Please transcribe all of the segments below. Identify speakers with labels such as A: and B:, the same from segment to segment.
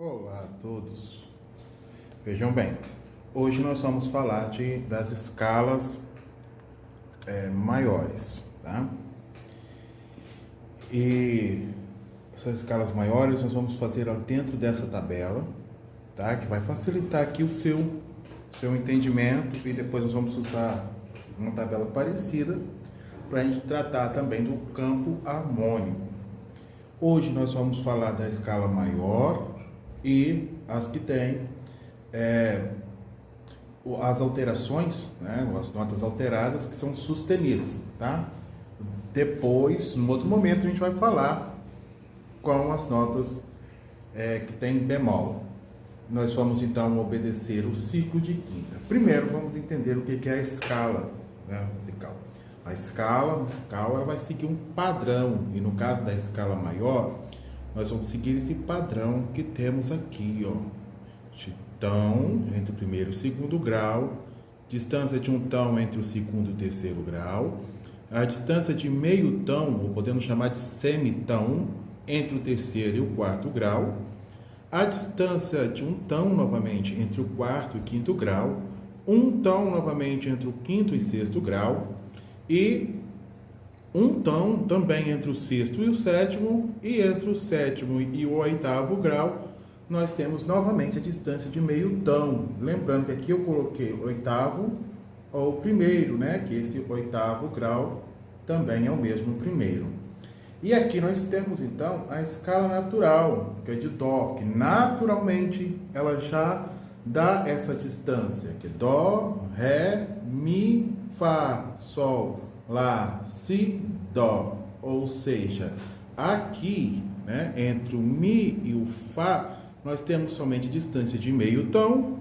A: Olá a todos. Vejam bem, hoje nós vamos falar das escalas maiores, tá? E essas escalas maiores nós vamos fazer dentro dessa tabela, tá? Que vai facilitar aqui o seu entendimento, e depois nós vamos usar uma tabela parecida para a gente tratar também do campo harmônico. Hoje nós vamos falar da escala maior e as que têm as alterações, né, as notas alteradas que são sustenidas, tá? Depois, no outro momento, a gente vai falar com as notas que tem bemol. Nós vamos então obedecer o ciclo de quinta. Primeiro vamos entender o que é a escala, né, musical. A escala musical ela vai seguir um padrão, e no caso da escala maior nós vamos seguir esse padrão que temos aqui, ó, de tom entre o primeiro e o segundo grau, distância de um tom entre o segundo e o terceiro grau, a distância de meio tom, ou podemos chamar de semitom, entre o terceiro e o quarto grau, a distância de um tom novamente entre o quarto e o quinto grau, um tom novamente entre o quinto e sexto grau, e um tom também entre o sexto e o sétimo, e entre o sétimo e o oitavo grau, nós temos novamente a distância de meio tom. Lembrando que aqui eu coloquei o oitavo ou primeiro, né? Que esse oitavo grau também é o mesmo primeiro. E aqui nós temos então a escala natural, que é de dó, que naturalmente ela já dá essa distância, que é dó, ré, mi, fá, sol, lá, si, dó. Ou seja, aqui, né, entre o mi e o fá, nós temos somente distância de meio tom,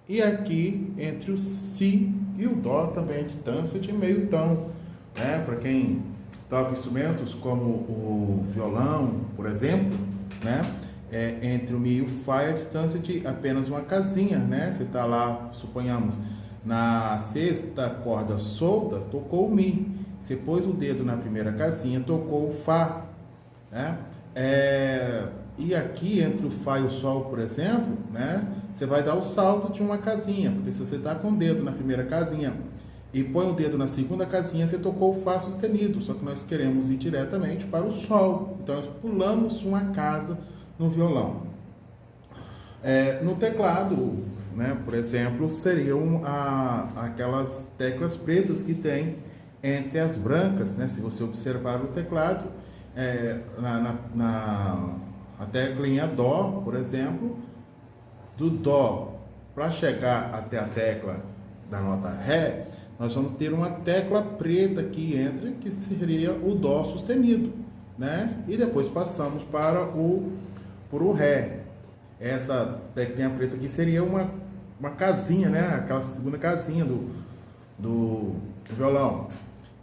A: e aqui entre o si e o dó também a distância de meio tom, né? Para quem toca instrumentos como o violão, por exemplo, né? Entre o mi e o fá é a distância de apenas uma casinha, né? Você está lá, suponhamos, na sexta corda solta, tocou o mi. Você pôs o dedo na primeira casinha, tocou o fá, né? E aqui entre o fá e o sol, por exemplo, né? Você vai dar o salto de uma casinha, porque se você está com o dedo na primeira casinha e põe o dedo na segunda casinha, você tocou o fá sustenido, só que nós queremos ir diretamente para o sol. Então nós pulamos uma casa no violão. No teclado, né, por exemplo, seriam aquelas teclas pretas que tem entre as brancas, né? Se você observar o teclado, a teclinha dó, por exemplo, do dó para chegar até a tecla da nota ré, nós vamos ter uma tecla preta que entra, que seria o dó sustenido, né? E depois passamos para o ré. Essa teclinha preta aqui seria uma casinha, né? Aquela segunda casinha do violão.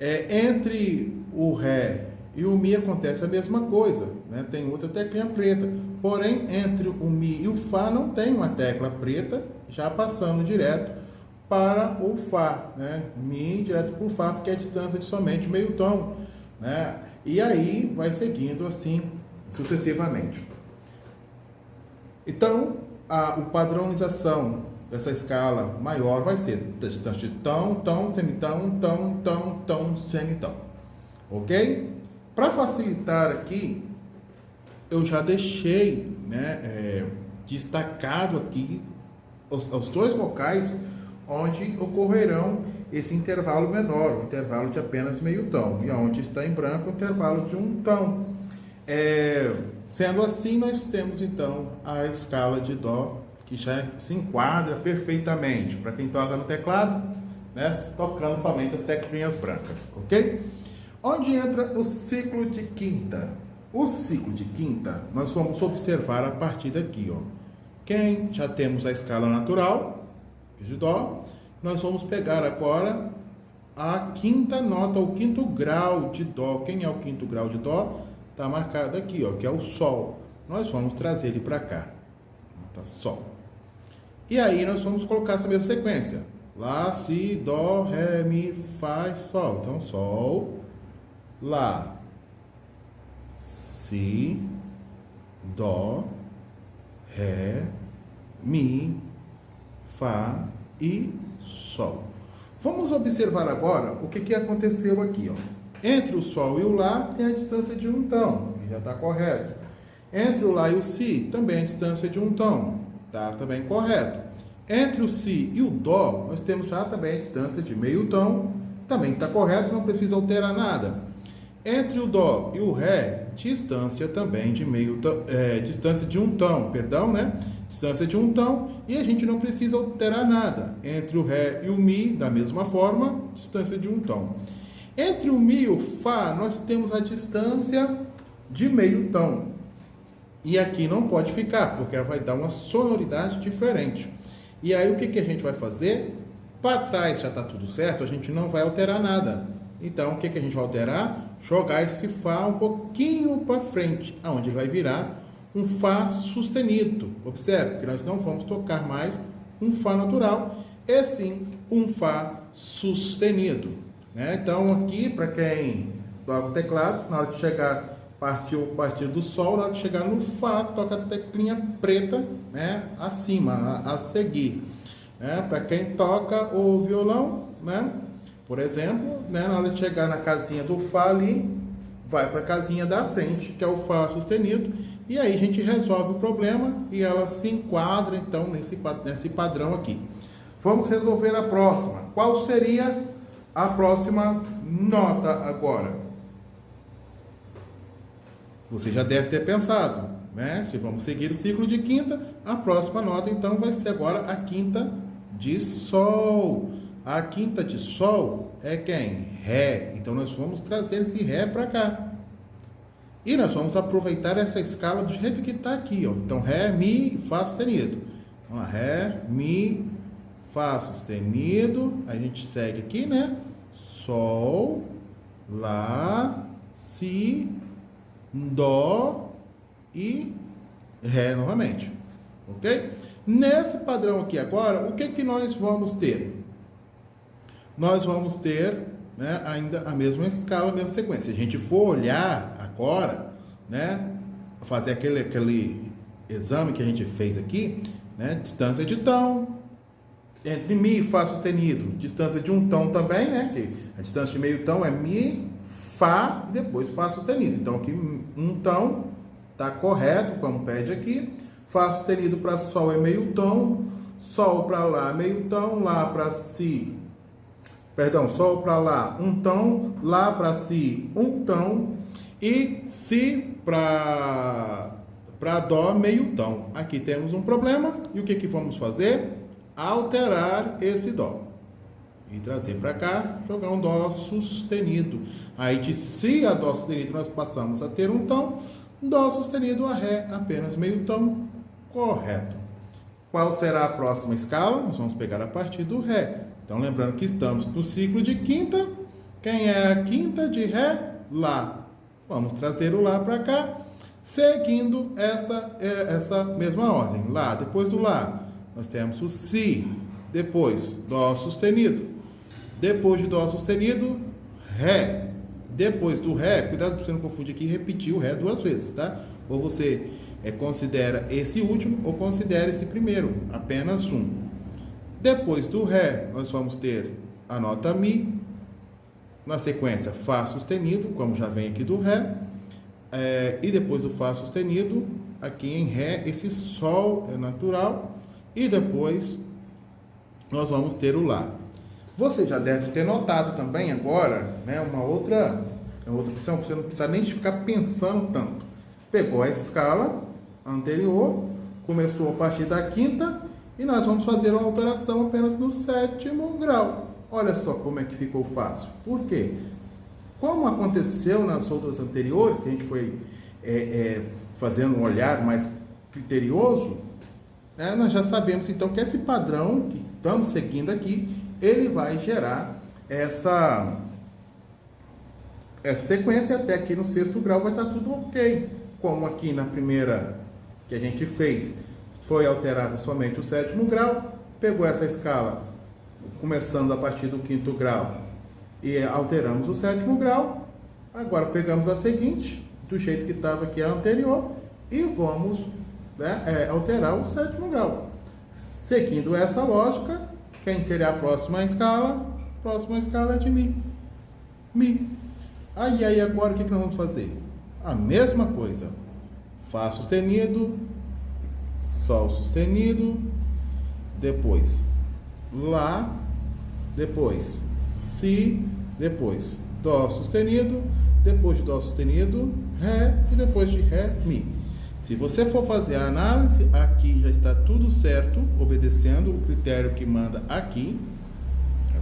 A: Entre o ré e o mi acontece a mesma coisa, né? Tem outra teclinha preta. Porém, entre o mi e o fá não tem uma tecla preta, já passando direto para o fá, né? Mi direto para o fá, porque é a distância de somente meio tom, né? E aí vai seguindo assim sucessivamente. Então, a padronização dessa escala maior vai ser distância de tom, tom, semitom, tom, tom, tom, semitom. Ok? Para facilitar aqui, eu já deixei, né, destacado aqui os dois locais onde ocorrerão esse intervalo menor, o intervalo de apenas meio tom, e onde está em branco o intervalo de um tom. Sendo assim, nós temos então a escala de dó, que já se enquadra perfeitamente para quem toca no teclado, né, tocando somente as teclinhas brancas, ok? Onde entra o ciclo de quinta? O ciclo de quinta nós vamos observar a partir daqui, ó. Quem já temos a escala natural de dó, nós vamos pegar agora a quinta nota, o quinto grau de dó. Quem é o quinto grau de dó? Está marcado aqui, ó, que é o sol. Nós vamos trazer ele para cá. Nota sol. E aí nós vamos colocar essa mesma sequência. Lá, si, dó, ré, mi, fá, sol. Então, sol, lá, si, dó, Ré, Mi, Fá e Sol. Vamos observar agora o que aconteceu aqui, ó. Entre o Sol e o Lá tem a distância de um tom, já está correto. Entre o Lá e o Si também a distância de um tom, está também correto. Entre o Si e o Dó nós temos já também a distância de meio tom, também está correto, não precisa alterar nada. Entre o Dó e o Ré, distância também de distância de um tom, perdão, né? Distância de um tom, e a gente não precisa alterar nada. Entre o Ré e o Mi, da mesma forma, distância de um tom. Entre o Mi e o Fá, nós temos a distância de meio tom. E aqui não pode ficar, porque ela vai dar uma sonoridade diferente. E aí o que a gente vai fazer? Para trás já está tudo certo, a gente não vai alterar nada. Então, o que a gente vai alterar? Jogar esse Fá um pouquinho para frente, aonde vai virar um Fá sustenido. Observe que nós não vamos tocar mais um Fá natural, e sim um Fá sustenido. Né? Então, aqui, para quem toca o teclado, na hora de chegar, partir do Sol, na hora de chegar no Fá, toca a teclinha preta, né? Acima, a seguir. Né? Para quem toca o violão, né? Por exemplo, né, na hora de chegar na casinha do Fá ali, vai para a casinha da frente, que é o Fá sustenido, e aí a gente resolve o problema e ela se enquadra, então, nesse padrão aqui. Vamos resolver a próxima. Qual seria a próxima nota agora? Você já deve ter pensado, né? Se vamos seguir o ciclo de quinta, a próxima nota, então, vai ser agora a quinta de Sol. A quinta de Sol é quem? Ré. Então, nós vamos trazer esse Ré para cá. E nós vamos aproveitar essa escala do jeito que está aqui, ó. Então, Ré, Mi, Fá sustenido. Então, Ré, Mi, Fá sustenido. A gente segue aqui, né? Sol, Lá, Si, Dó e Ré novamente. Ok? Nesse padrão aqui agora, o que nós vamos ter? Nós vamos ter, né, ainda a mesma escala, a mesma sequência. Se a gente for olhar agora, né, fazer aquele exame que a gente fez aqui, né, distância de tom, entre Mi e Fá sustenido, distância de um tom também, né, que a distância de meio tom é Mi, Fá e depois Fá sustenido. Então aqui um tom está correto, como pede aqui. Fá sustenido para Sol é meio tom, Sol para Lá meio tom, Lá para Si, perdão, Sol para Lá um tom, Lá para Si um tom e Si para Dó meio tom. Aqui temos um problema e o que vamos fazer? Alterar esse Dó e trazer para cá, jogar um Dó sustenido. Aí de Si a Dó sustenido nós passamos a ter um tom, Dó sustenido a Ré apenas meio tom, correto. Qual será a próxima escala? Nós vamos pegar a partir do Ré. Então, lembrando que estamos no ciclo de quinta. Quem é a quinta de Ré? Lá. Vamos trazer o Lá para cá, seguindo essa mesma ordem. Lá, depois do Lá, nós temos o Si, depois Dó sustenido, depois de Dó sustenido, Ré. Depois do Ré, cuidado para você não confundir aqui e repetir o Ré duas vezes, tá? Ou você considera esse último ou considera esse primeiro, apenas um. Depois do Ré, nós vamos ter a nota Mi, na sequência Fá sustenido, como já vem aqui do Ré, e depois do Fá sustenido, aqui em Ré, esse Sol é natural, e depois nós vamos ter o Lá. Você já deve ter notado também agora, né, uma outra opção, você não precisa nem ficar pensando tanto. Pegou a escala anterior, começou a partir da quinta, e nós vamos fazer uma alteração apenas no sétimo grau. Olha só como é que ficou fácil. Por quê? Como aconteceu nas outras anteriores, que a gente foi fazendo um olhar mais criterioso, né, nós já sabemos então que esse padrão que estamos seguindo aqui, ele vai gerar essa sequência, até aqui no sexto grau vai estar tudo ok. Como aqui na primeira que a gente fez, foi alterado somente o sétimo grau, pegou essa escala, começando a partir do quinto grau, e alteramos o sétimo grau. Agora pegamos a seguinte, do jeito que estava aqui a anterior, e vamos né, alterar o sétimo grau. Seguindo essa lógica, quem seria a próxima escala? A próxima escala é de Mi. Mi. Aí agora o que nós vamos fazer? A mesma coisa. Fá sustenido, Sol sustenido, depois Lá, depois Si, depois Dó sustenido, depois de Dó sustenido, Ré e depois de Ré, Mi. Se você for fazer a análise, aqui já está tudo certo, obedecendo o critério que manda aqui,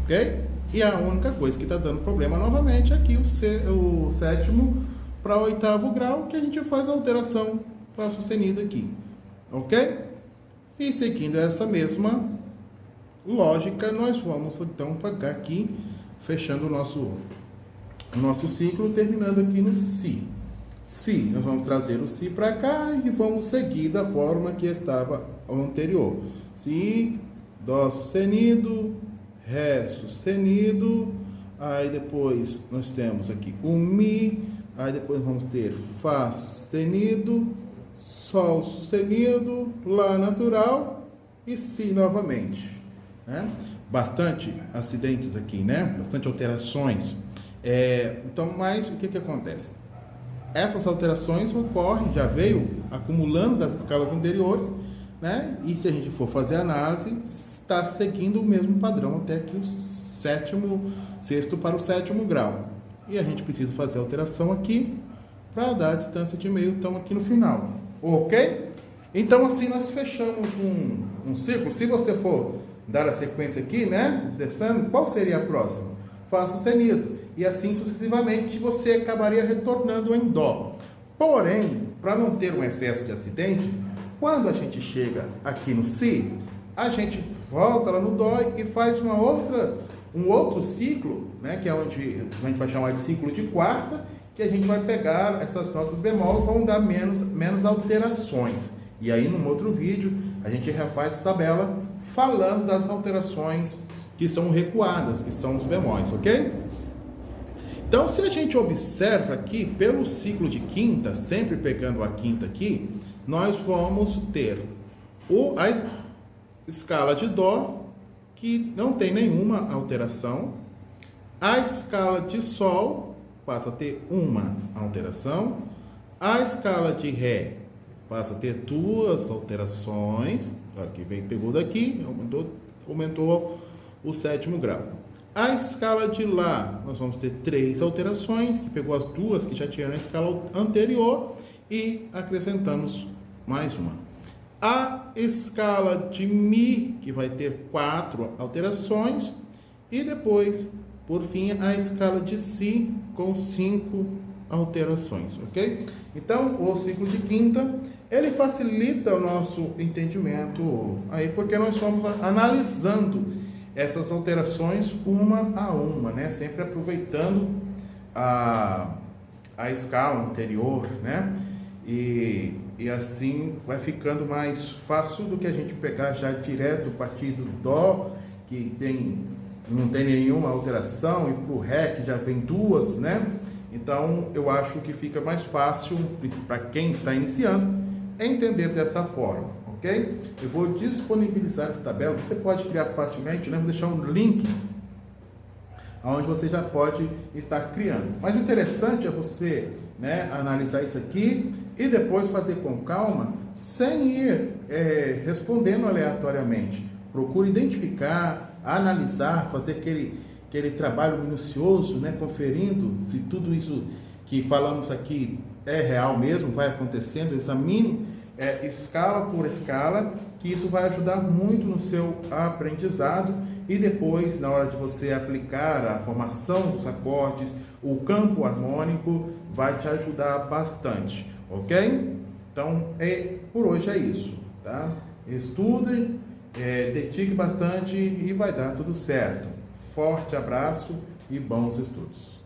A: ok? E a única coisa que está dando problema novamente é aqui o sétimo para o oitavo grau, que a gente faz a alteração para sustenido aqui, ok? E seguindo essa mesma lógica, nós vamos então pegar aqui, fechando o nosso ciclo, terminando aqui no Si. Si, nós vamos trazer o Si para cá e vamos seguir da forma que estava o anterior. Si, Dó sustenido, Ré sustenido, aí depois nós temos aqui o Mi, aí depois vamos ter Fá sustenido, Sol sustenido, Lá natural e Si novamente, né? Bastante acidentes aqui, né? Bastante alterações. Então, mas o que acontece? Essas alterações ocorrem, já veio acumulando das escalas anteriores, né? E se a gente for fazer análise, está seguindo o mesmo padrão até aqui o sexto para o sétimo grau. E a gente precisa fazer a alteração aqui para dar a distância de meio então aqui no final, ok? Então assim nós fechamos um ciclo. Se você for dar a sequência aqui, né? Descendo, qual seria a próxima? Fá sustenido. E assim sucessivamente você acabaria retornando em Dó. Porém, para não ter um excesso de acidente, quando a gente chega aqui no Si, a gente volta lá no Dó e faz um outro ciclo, né, que é onde a gente vai chamar de ciclo de quarta, que a gente vai pegar essas notas bemol e vão dar menos alterações. E aí, num outro vídeo, a gente refaz essa tabela falando das alterações que são recuadas, que são os bemóis, ok? Então, se a gente observa aqui, pelo ciclo de quinta, sempre pegando a quinta aqui, nós vamos ter a escala de Dó, que não tem nenhuma alteração. A escala de Sol passa a ter uma alteração. A escala de Ré passa a ter duas alterações. Aqui pegou daqui, aumentou o sétimo grau. A escala de Lá, nós vamos ter 3 alterações, que pegou as duas que já tinha na escala anterior e acrescentamos mais uma. A escala de Mi, que vai ter 4 alterações, e depois, por fim, a escala de Si, com 5 alterações, ok? Então, o ciclo de quinta, ele facilita o nosso entendimento aí, porque nós vamos analisando essas alterações uma a uma, né? Sempre aproveitando a escala anterior, né? E assim vai ficando mais fácil do que a gente pegar já direto a partir do Dó, que não tem nenhuma alteração, e para o Ré, que já vem duas, né? Então, eu acho que fica mais fácil, para quem está iniciando, entender dessa forma, ok? Eu vou disponibilizar essa tabela, você pode criar facilmente, né? Vou deixar um link onde você já pode estar criando. Mas o interessante é você, né, analisar isso aqui e depois fazer com calma, sem ir respondendo aleatoriamente. Procure identificar, analisar, fazer aquele trabalho minucioso, né, conferindo se tudo isso que falamos aqui é real mesmo, vai acontecendo. Examine escala por escala, que isso vai ajudar muito no seu aprendizado. E depois, na hora de você aplicar a formação dos acordes, o campo harmônico vai te ajudar bastante, ok? Então, por hoje é isso, tá? Estude, dedique bastante e vai dar tudo certo. Forte abraço e bons estudos.